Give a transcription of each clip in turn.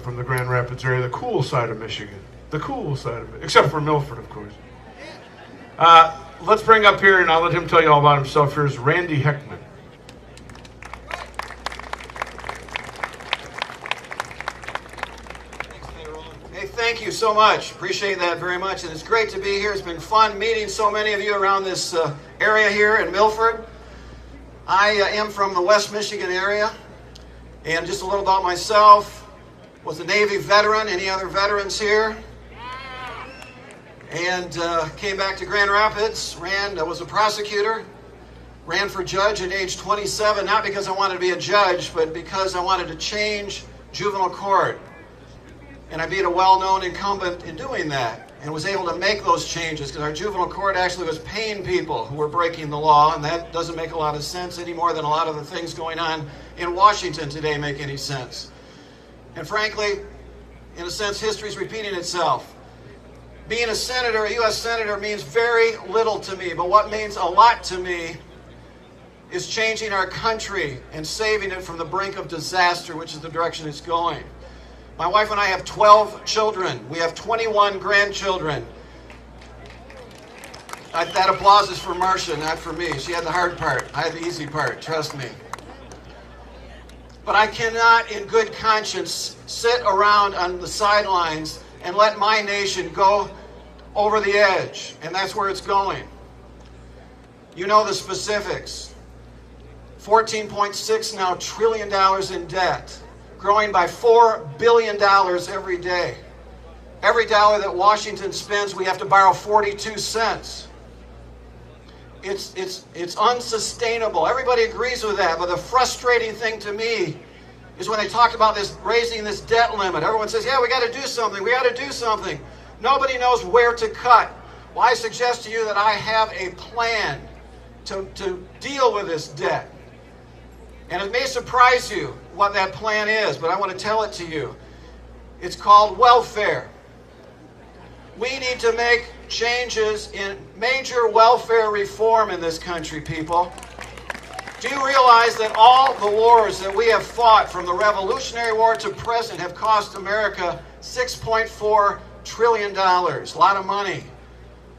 from the Grand Rapids area, the cool side of Michigan. The cool side of it, except for Milford, of course. Let's bring up here, and I'll let him tell you all about himself. Here's Randy Heckman. Hey, thank you so much. Appreciate that very much. And it's great to be here. It's been fun meeting so many of you around this area here in Milford. I am from the West Michigan area. And just a little about myself. Was a Navy veteran. Any other veterans here? And came back to Grand Rapids. I was a prosecutor. Ran for judge at age 27, not because I wanted to be a judge, but because I wanted to change juvenile court. And I beat a well-known incumbent in doing that and was able to make those changes because our juvenile court actually was paying people who were breaking the law, and that doesn't make a lot of sense any more than a lot of the things going on in Washington today make any sense. And frankly, in a sense, history's repeating itself. Being a senator, a U.S. senator, means very little to me, but what means a lot to me is changing our country and saving it from the brink of disaster, which is the direction it's going. My wife and I have 12 children. We have 21 grandchildren. That applause is for Marcia, not for me. She had the hard part. I had the easy part, trust me. But I cannot, in good conscience, sit around on the sidelines and let my nation go over the edge. And that's where it's going. You know the specifics. $14.6 now trillion in debt, growing by $4 billion every day. Every dollar that Washington spends, we have to borrow 42 cents. It's unsustainable. Everybody agrees with that, but the frustrating thing to me is when they talked about this, raising this debt limit. Everyone says, yeah, we got to do something. We got to do something. Nobody knows where to cut. Well, I suggest to you that I have a plan to deal with this debt. And it may surprise you what that plan is, but I want to tell it to you. It's called welfare. We need to make changes in major welfare reform in this country, people. Do you realize that all the wars that we have fought, from the Revolutionary War to present, have cost America $6.4 trillion? A lot of money.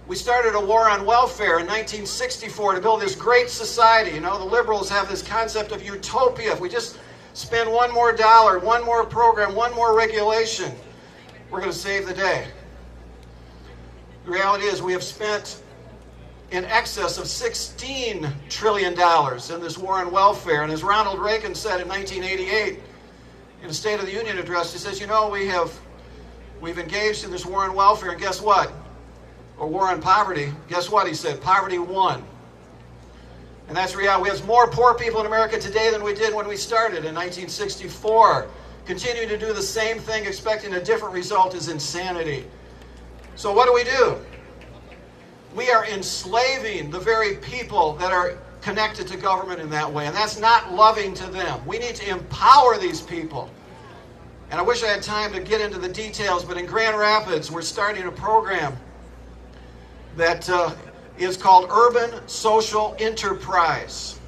We started a war on welfare in 1964 to build this great society. You know, the liberals have this concept of utopia. If we just spend one more dollar, one more program, one more regulation, we're going to save the day. The reality is we have spent in excess of $16 trillion in this war on welfare. And as Ronald Reagan said in 1988 in a State of the Union address, he says, you know, we've engaged in this war on welfare, and guess what? Or war on poverty. Guess what? He said, poverty won. And that's reality. We have more poor people in America today than we did when we started in 1964. Continuing to do the same thing, expecting a different result, is insanity. So what do? We are enslaving the very people that are connected to government in that way, and that's not loving to them. We need to empower these people. And I wish I had time to get into the details, but in Grand Rapids, we're starting a program that is called Urban Social Enterprise.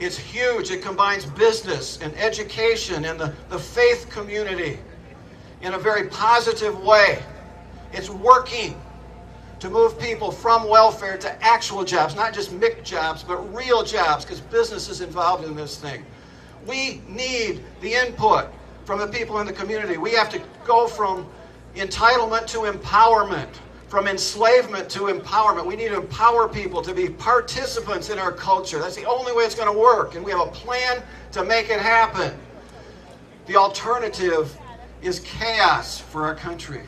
It's huge. It combines business and education and the faith community in a very positive way. It's working to move people from welfare to actual jobs, not just MIC jobs, but real jobs, because business is involved in this thing. We need the input from the people in the community. We have to go from entitlement to empowerment, from enslavement to empowerment. We need to empower people to be participants in our culture. That's the only way it's going to work, and we have a plan to make it happen. The alternative is chaos for our country.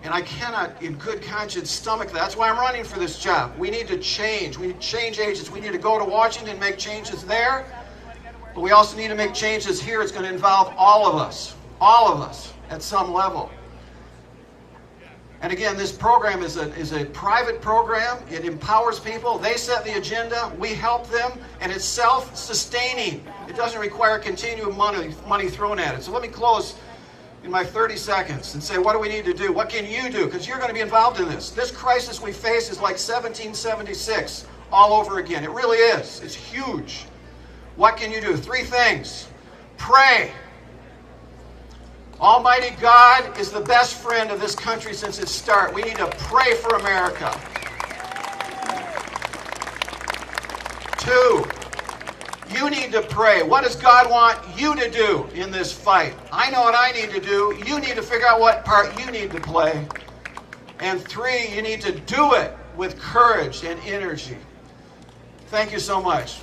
And I cannot, in good conscience, stomach that. That's why I'm running for this job. We need to change. We need to change agents. We need to go to Washington and make changes there. But we also need to make changes here. It's going to involve all of us at some level. And again, this program is a private program. It empowers people. They set the agenda. We help them. And it's self-sustaining. It doesn't require continual money thrown at it. So let me close in my 30 seconds and say, what do we need to do? What can you do? Because you're going to be involved in this. This crisis we face is like 1776 all over again. It really is. It's huge. What can you do? 3 things. Pray. Almighty God is the best friend of this country since its start. We need to pray for America. 2, you need to pray. What does God want you to do in this fight? I know what I need to do. You need to figure out what part you need to play. And 3, you need to do it with courage and energy. Thank you so much.